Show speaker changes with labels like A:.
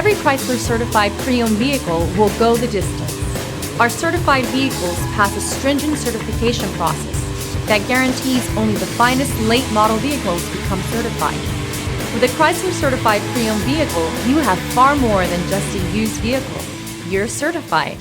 A: Every Chrysler certified pre-owned vehicle will go the distance. Our certified vehicles pass a stringent certification process that guarantees only the finest late model vehicles become certified. With a Chrysler certified pre-owned vehicle, you have far more than just a used vehicle. You're certified.